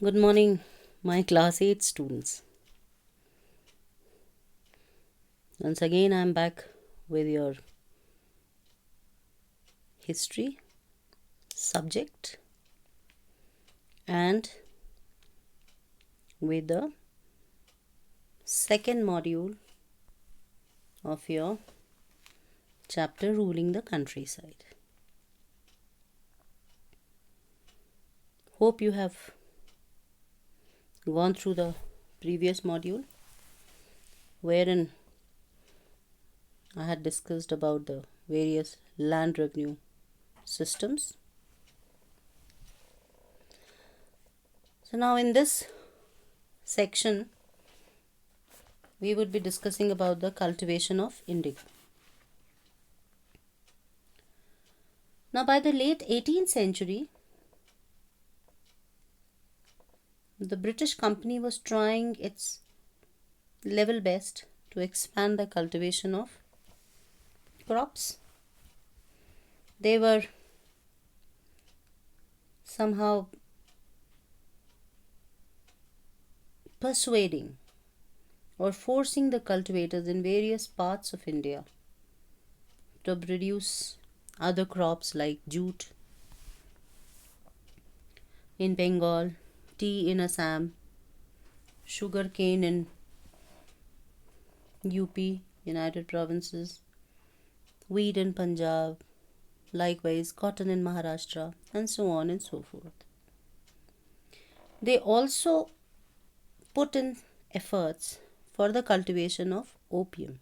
Good morning, my class 8 students. Once again, I'm back with your history subject and with the second module of your chapter Ruling the Countryside. Hope you have gone through the previous module wherein I had discussed about the various land revenue systems. So now in this section we would be discussing about the cultivation of indigo. Now by the late 18th century, the British company was trying its level best to expand the cultivation of crops. They were somehow persuading or forcing the cultivators in various parts of India to produce other crops like jute in Bengal, tea in Assam, sugarcane in UP, United Provinces, wheat in Punjab, likewise cotton in Maharashtra, and so on and so forth. They also put in efforts for the cultivation of opium.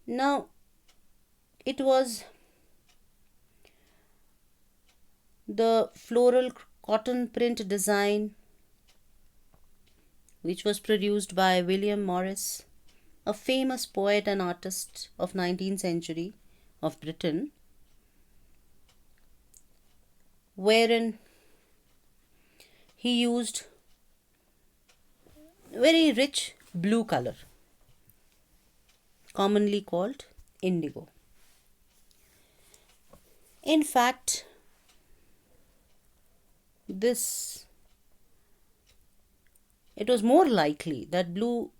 Now, it was the floral cotton print design which was produced by William Morris, a famous poet and artist of 19th century of Britain, wherein he used very rich blue color, commonly called indigo. In fact, it was more likely that blue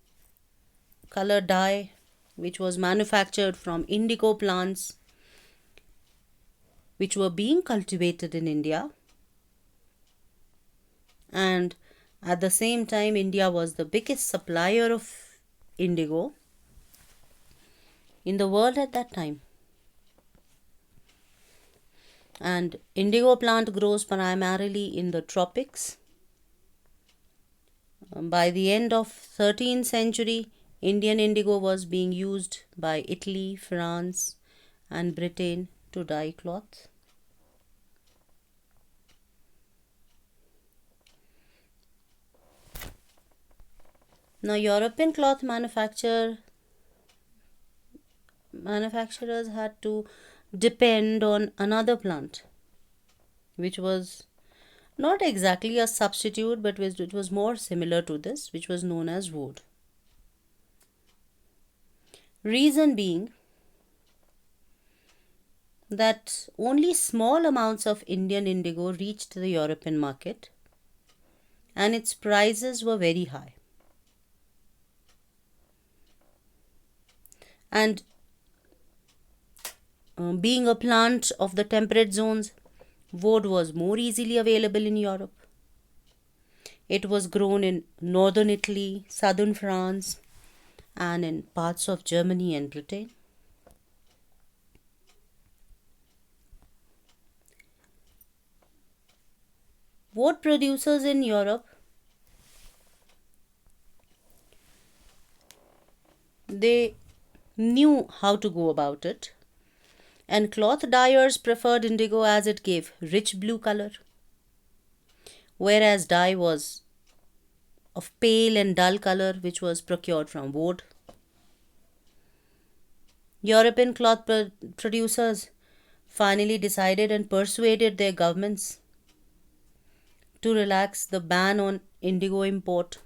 color dye, which was manufactured from indigo plants which were being cultivated in India, and at the same time India was the biggest supplier of indigo in the world at that time. And indigo plant grows primarily in the tropics. By the end of 13th century, Indian indigo was being used by Italy, France, and Britain to dye cloth. Now, European cloth manufacturers had to depend on another plant, which was not exactly a substitute, but it was more similar to this, which was known as woad. Reason being that only small amounts of Indian indigo reached the European market and its prices were very high. And being a plant of the temperate zones, woad was more easily available in Europe. It was grown in northern Italy, southern France, and in parts of Germany and Britain. Woad producers in Europe, they knew how to go about it, and cloth dyers preferred indigo as it gave rich blue color, whereas dye was of pale and dull color, which was procured from woad. European cloth producers finally decided and persuaded their governments to relax the ban on indigo import.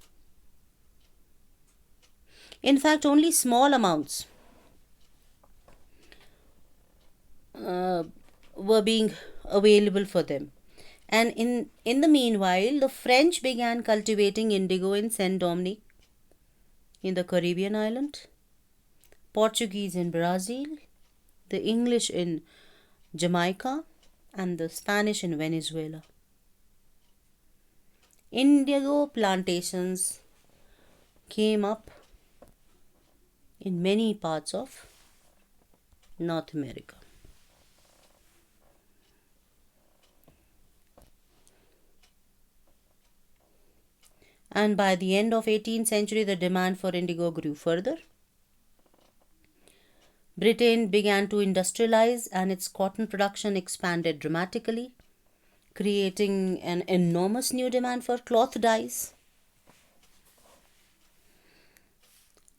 In fact, only small amounts were being available for them. And in the meanwhile, the French began cultivating indigo in Saint Dominic in the Caribbean island, Portuguese in Brazil, the English in Jamaica, and the Spanish in Venezuela. Indigo plantations came up in many parts of North America. And by the end of 18th century, the demand for indigo grew further. Britain began to industrialize and its cotton production expanded dramatically, creating an enormous new demand for cloth dyes.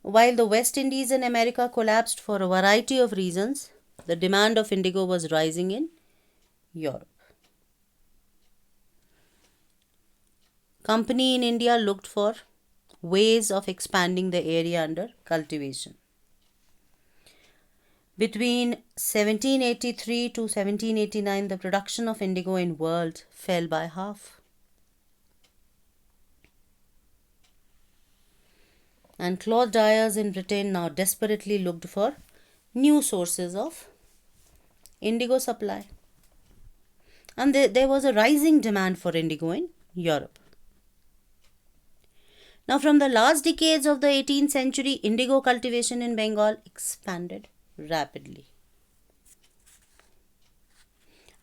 While the West Indies and America collapsed for a variety of reasons, the demand of indigo was rising in Europe. Company in India looked for ways of expanding the area under cultivation. Between 1783 to 1789, the production of indigo in world fell by half. And cloth dyers in Britain now desperately looked for new sources of indigo supply. And there was a rising demand for indigo in Europe. Now, from the last decades of the 18th century, indigo cultivation in Bengal expanded rapidly.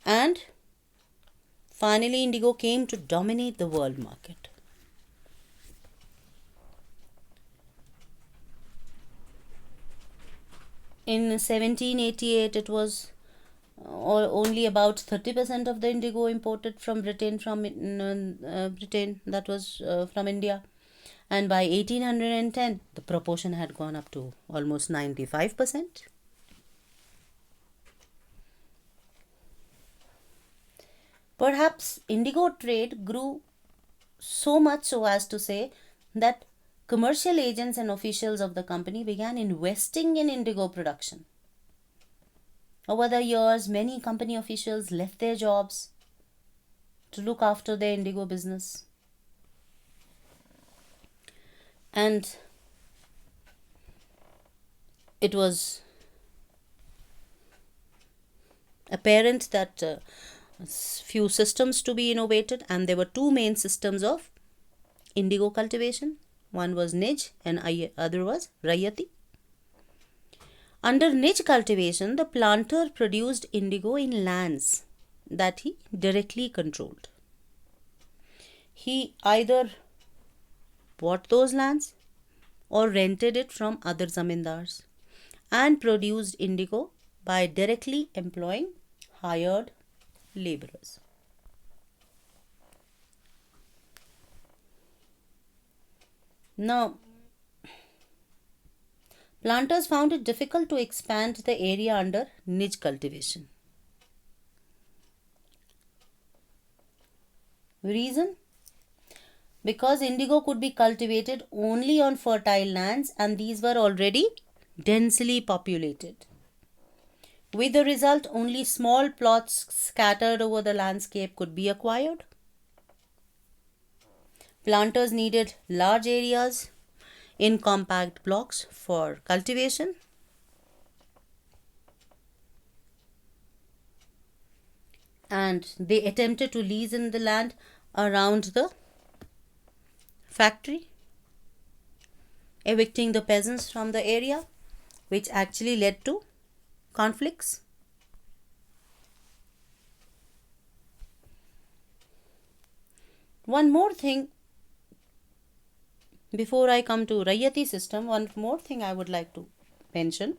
And finally, indigo came to dominate the world market. In 1788, it was only about 30% of the indigo imported from Britain, that was from India. And by 1810, the proportion had gone up to almost 95%. Perhaps indigo trade grew so much so as to say that commercial agents and officials of the company began investing in indigo production. Over the years, many company officials left their jobs to look after their indigo business. And it was apparent that few systems to be innovated, and there were two main systems of indigo cultivation. One was Nij and other was Rayati. Under Nij cultivation, the planter produced indigo in lands that he directly controlled. He either bought those lands or rented it from other zamindars and produced indigo by directly employing hired laborers. Now, planters found it difficult to expand the area under Nij cultivation. Reason? Because indigo could be cultivated only on fertile lands, and these were already densely populated. With the result, only small plots scattered over the landscape could be acquired. Planters needed large areas in compact blocks for cultivation. And they attempted to lease in the land around the factory, evicting the peasants from the area, which actually led to conflicts. One more thing before I come to Rayati system, one more thing I would like to mention,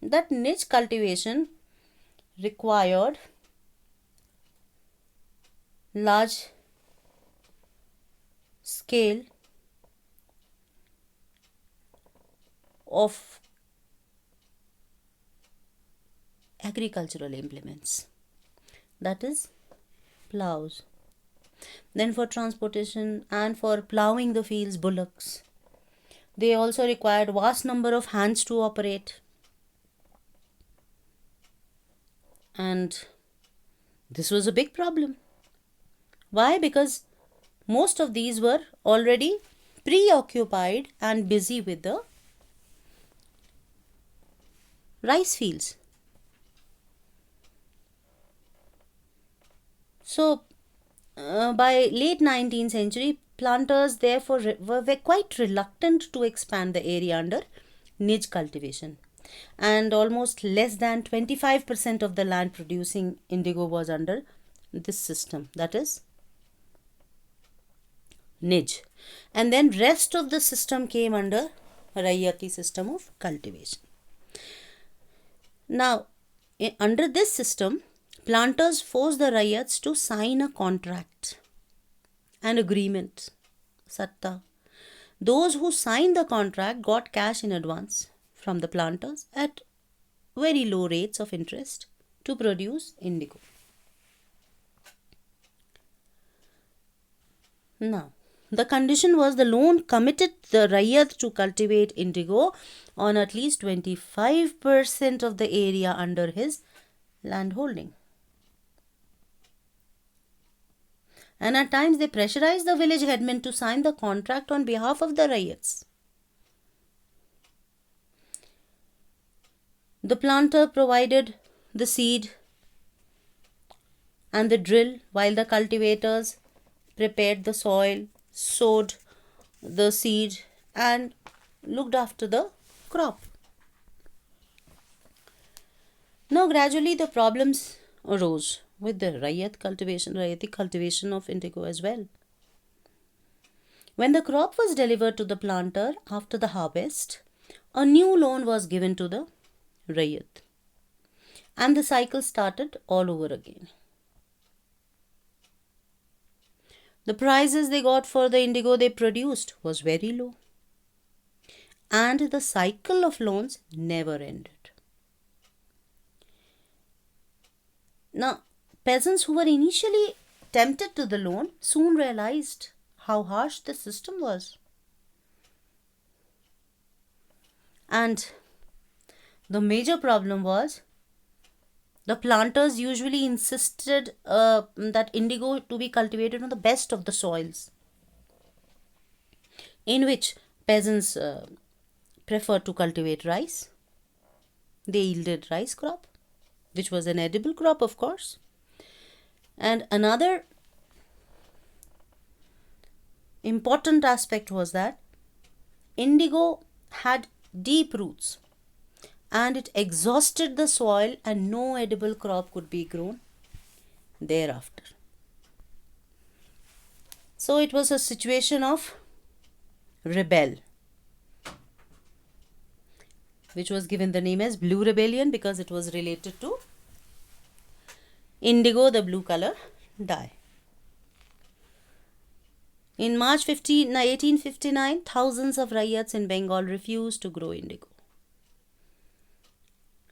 that niche cultivation required large scale of agricultural implements, that is plows. Then for transportation and for plowing the fields, bullocks. They also required vast number of hands to operate. And this was a big problem. Why? Because most of these were already preoccupied and busy with the rice fields. So, by late 19th century, planters therefore were quite reluctant to expand the area under niche cultivation. And almost less than 25% of the land producing indigo was under this system, that is niche. And then rest of the system came under Rayati system of cultivation. Now, under this system, planters forced the Rayats to sign a contract, an agreement, satta. Those who signed the contract got cash in advance from the planters at very low rates of interest to produce indigo. Now, the condition was the loan committed the Rayat to cultivate indigo on at least 25% of the area under his landholding. And at times they pressurized the village headmen to sign the contract on behalf of the Rayats. The planter provided the seed and the drill while the cultivators prepared the soil, sowed the seed and looked after the crop. Now gradually the problems arose with the Rayati cultivation of indigo as well. When the crop was delivered to the planter after the harvest, a new loan was given to the Rayat. And the cycle started all over again. The prices they got for the indigo they produced was very low. And the cycle of loans never ended. Now, peasants who were initially tempted to the loan soon realized how harsh the system was. And the major problem was the planters usually insisted that indigo to be cultivated on the best of the soils, in which peasants preferred to cultivate rice. They yielded rice crop, which was an edible crop, of course. And another important aspect was that indigo had deep roots and it exhausted the soil and no edible crop could be grown thereafter. So it was a situation of rebel, which was given the name as Blue Rebellion because it was related to indigo, the blue color dye. In March 1859, thousands of Rayats in Bengal refused to grow indigo.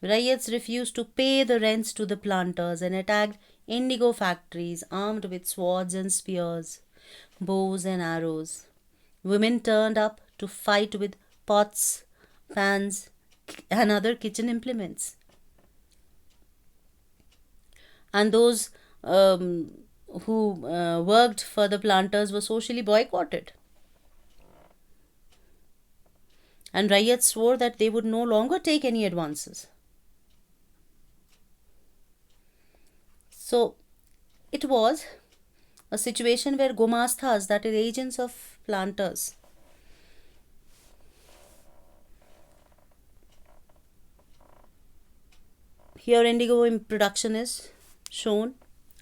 Rayats refused to pay the rents to the planters and attacked indigo factories armed with swords and spears, bows and arrows. Women turned up to fight with pots, pans, and other kitchen implements. And those who worked for the planters were socially boycotted. And Rayats swore that they would no longer take any advances. So it was a situation where Gomasthas, that is agents of planters, here indigo in production is shown.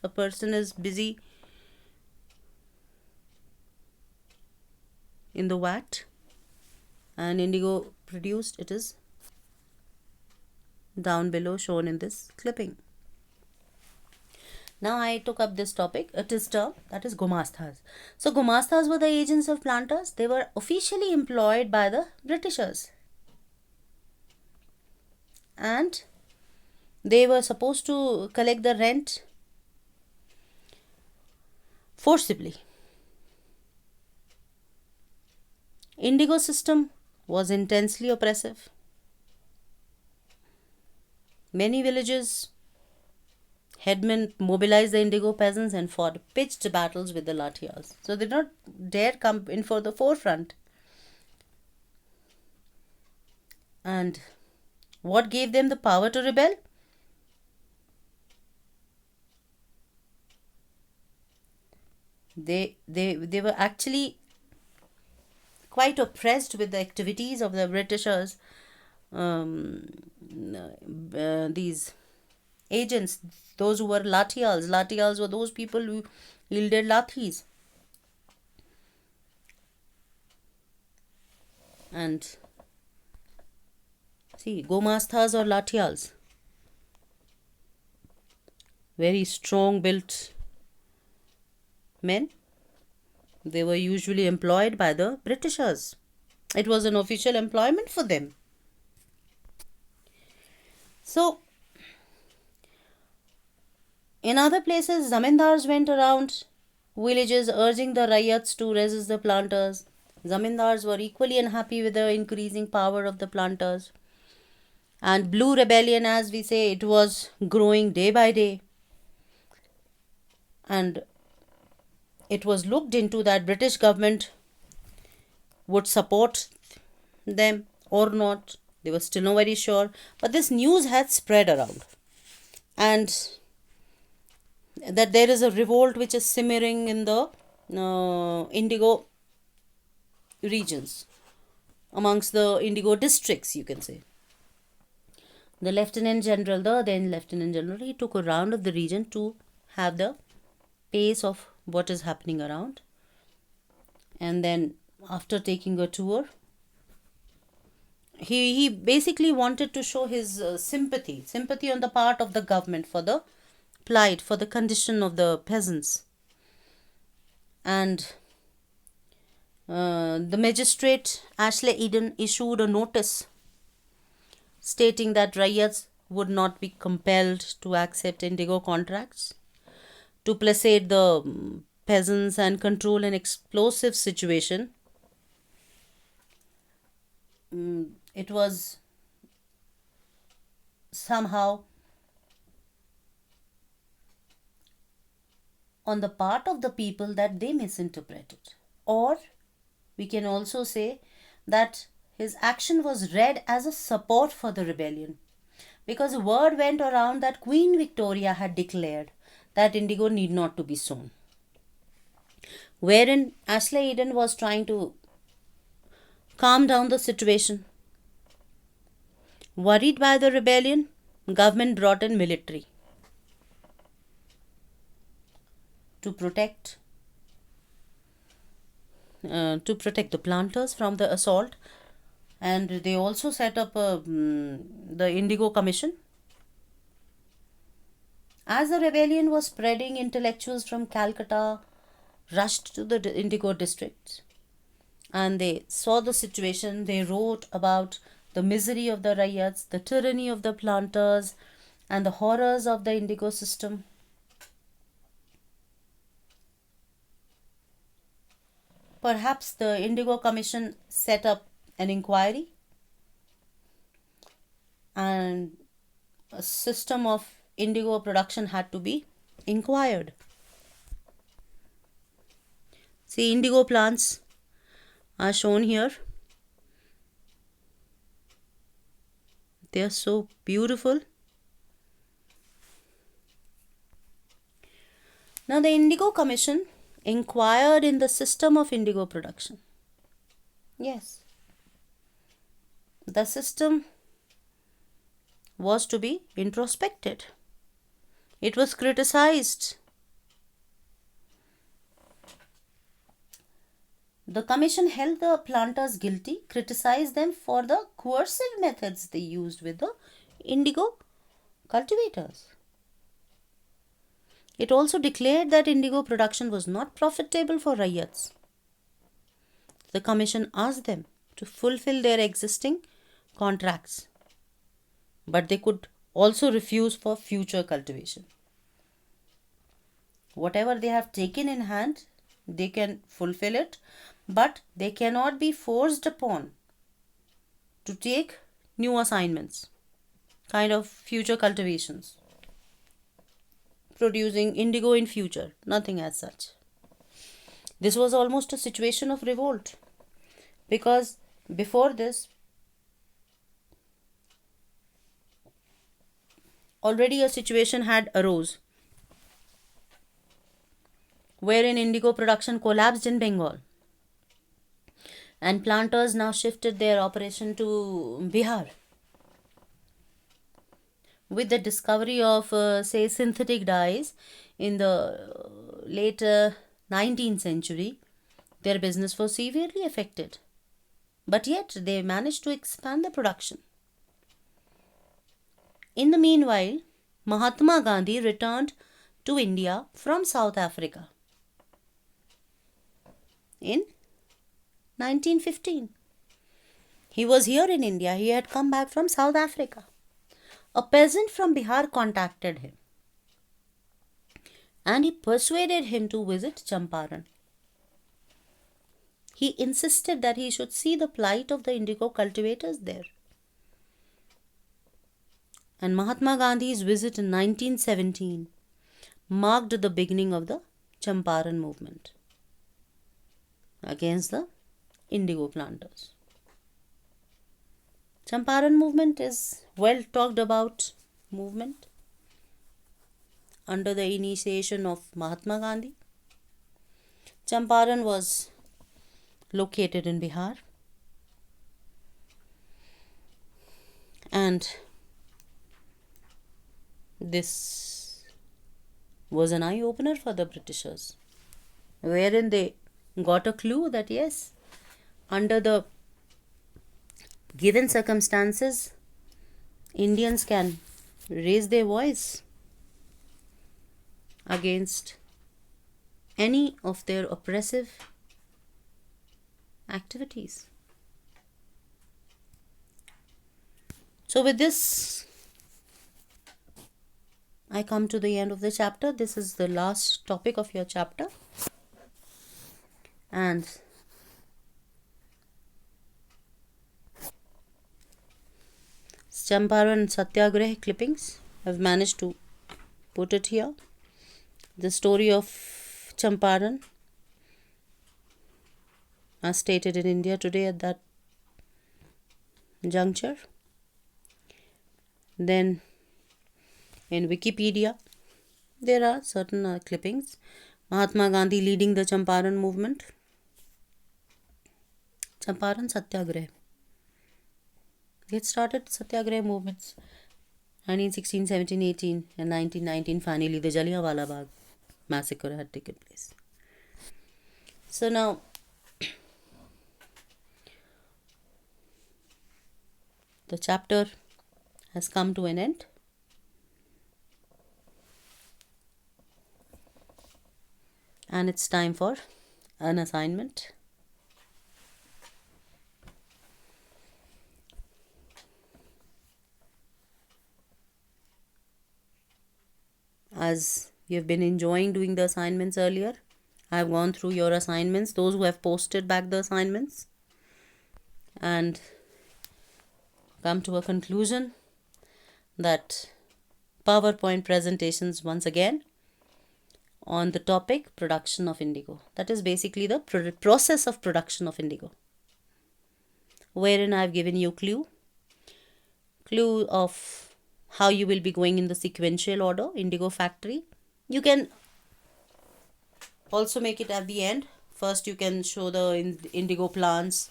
A person is busy in the vat and indigo produced, it is down below shown in this clipping. Now I took up this topic, it is term, that is Gomasthas. So Gomasthas were the agents of planters. They were officially employed by the Britishers. And they were supposed to collect the rent forcibly. Indigo system was intensely oppressive. Many villages headmen mobilized the indigo peasants and fought pitched battles with the Lathias. So they did not dare come in for the forefront. And what gave them the power to rebel? They were actually quite oppressed with the activities of the Britishers. These agents, those who were Lathials. Lathials were those people who wielded lathis. And see, Gomasthas or Lathials, very strong built men. They were usually employed by the Britishers. It was an official employment for them. So, in other places, zamindars went around villages urging the ryots to resist the planters. Zamindars were equally unhappy with the increasing power of the planters. And blue rebellion, as we say, it was growing day by day. And it was looked into that British government would support them or not. They were still not very sure. But this news had spread around. And that there is a revolt which is simmering in the indigo regions, amongst the indigo districts, you can say. The Lieutenant General, the then Lieutenant General, he took a round of the region to have the pace of what is happening around. And then after taking a tour, he basically wanted to show his sympathy on the part of the government for the plight, for the condition of the peasants. And the magistrate Ashley Eden issued a notice stating that ryots would not be compelled to accept indigo contracts, to placate the peasants and control an explosive situation. It was somehow on the part of the people that they misinterpreted. Or we can also say that his action was read as a support for the rebellion, because word went around that Queen Victoria had declared that indigo need not to be sown, wherein Ashley Eden was trying to calm down the situation. Worried by the rebellion, government brought in military to protect the planters from the assault. And they also set up the Indigo Commission. As the rebellion was spreading, intellectuals from Calcutta rushed to the Indigo districts, and they saw the situation. They wrote about the misery of the ryots, the tyranny of the planters, and the horrors of the indigo system. Perhaps the Indigo Commission set up an inquiry, and a system of indigo production had to be inquired. See, indigo plants are shown here. They are so beautiful. Now, the Indigo Commission inquired in the system of indigo production. Yes, the system was to be introspected. It was criticized. The commission held the planters guilty, criticized them for the coercive methods they used with the indigo cultivators. It also declared that indigo production was not profitable for ryots. The commission asked them to fulfill their existing contracts, but they could also refuse for future cultivation. Whatever they have taken in hand, they can fulfill it, but they cannot be forced upon to take new assignments, kind of future cultivations. producing indigo in future. Nothing as such. This was almost a situation of revolt, because before this already a situation had arose wherein indigo production collapsed in Bengal, and planters now shifted their operation to Bihar. With the discovery of, say, synthetic dyes in the late 19th century, their business was severely affected. But yet, they managed to expand the production. In the meanwhile, Mahatma Gandhi returned to India from South Africa in 1915. He was here in India. He had come back from South Africa. A peasant from Bihar contacted him and he persuaded him to visit Champaran. He insisted that he should see the plight of the indigo cultivators there. And Mahatma Gandhi's visit in 1917 marked the beginning of the Champaran movement against the indigo planters. Champaran movement is well talked about movement under the initiation of Mahatma Gandhi. Champaran was located in Bihar, and this was an eye-opener for the Britishers, wherein they got a clue that yes, under the given circumstances, Indians can raise their voice against any of their oppressive activities. So with this, I come to the end of the chapter. This is the last topic of your chapter. And Champaran Satyagrah clippings, I've managed to put it here. The story of Champaran as stated in India today at that juncture. Then in Wikipedia there are certain clippings. Mahatma Gandhi leading the Champaran movement. Champaran Satyagrah. He had started Satyagrah movements 1916, 17, 18 and 1919. Finally the Jallianwala Bagh massacre had taken place. So now the chapter has come to an end. And it's time for an assignment. As you have been enjoying doing the assignments earlier, I have gone through your assignments, those who have posted back the assignments, and come to a conclusion that PowerPoint presentations once again on the topic production of indigo. That is basically the process of production of indigo, wherein I have given you clue of how you will be going in the sequential order, indigo factory. You can also make it at the end. First you can show the indigo plants,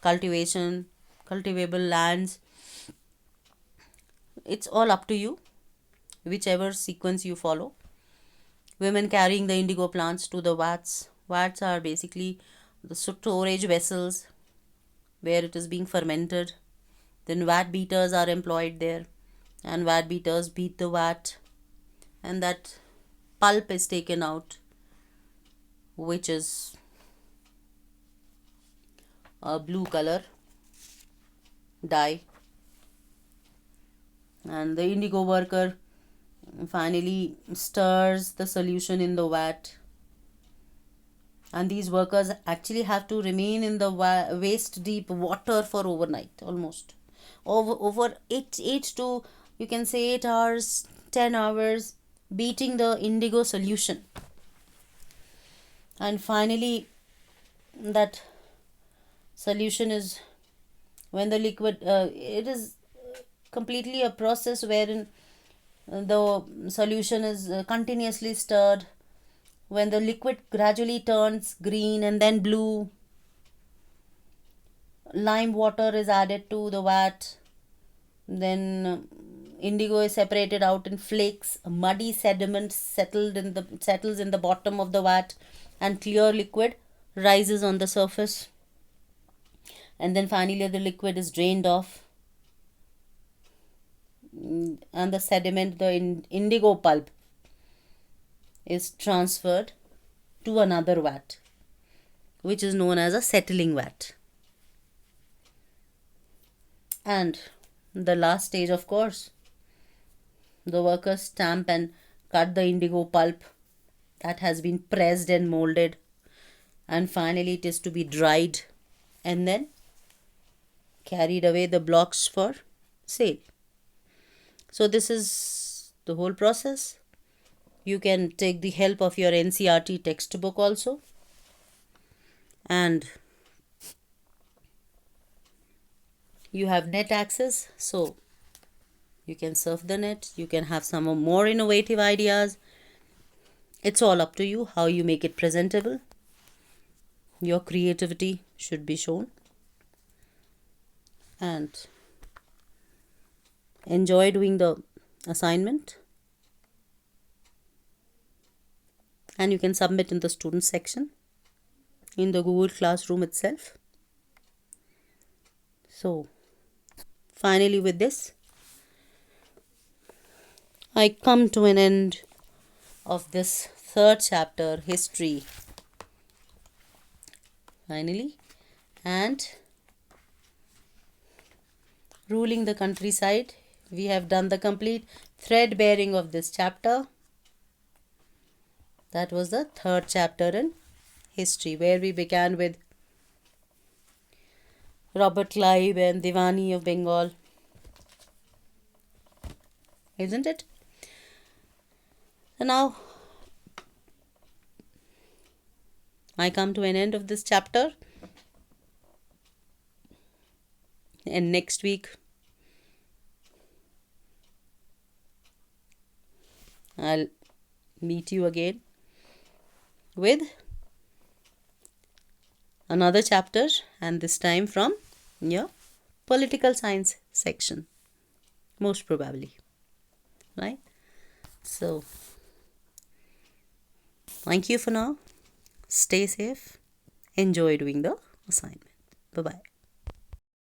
cultivation, cultivable lands. It's all up to you, whichever sequence you follow. Women carrying the indigo plants to the vats. Vats are basically the storage vessels where it is being fermented. Then vat beaters are employed there, and vat beaters beat the vat, and that pulp is taken out, which is a blue color dye, and the indigo worker finally stirs the solution in the vat, and these workers actually have to remain in the waist deep water for overnight, almost over 8 to, you can say, 8 hours, 10 hours, beating the indigo solution. And finally, that solution is when the liquid, it is completely a process wherein the solution is continuously stirred. When the liquid gradually turns green and then blue, lime water is added to the vat. Then indigo is separated out in flakes. A muddy sediment settles in the bottom of the vat, and clear liquid rises on the surface. And then finally the liquid is drained off, and the sediment, the indigo pulp, is transferred to another vat, which is known as a settling vat. And the last stage, of course, the workers stamp and cut the indigo pulp that has been pressed and molded, and finally it is to be dried and then carried away the blocks for sale. So this is the whole process. You can take the help of your NCERT textbook also, and you have net access, so you can surf the net. You can have some more innovative ideas. It's all up to you how you make it presentable. Your creativity should be shown, and enjoy doing the assignment, and you can submit in the student section in the Google Classroom itself. So finally, with this, I come to an end of this third chapter, history, finally, and ruling the countryside. We have done the complete thread bearing of this chapter. That was the third chapter in history, where we began with Robert Clive and Diwani of Bengal, isn't it? And now I come to an end of this chapter, and next week I'll meet you again with another chapter, and this time from your political science section, most probably, right? So thank you for now. Stay safe. Enjoy doing the assignment. Bye bye.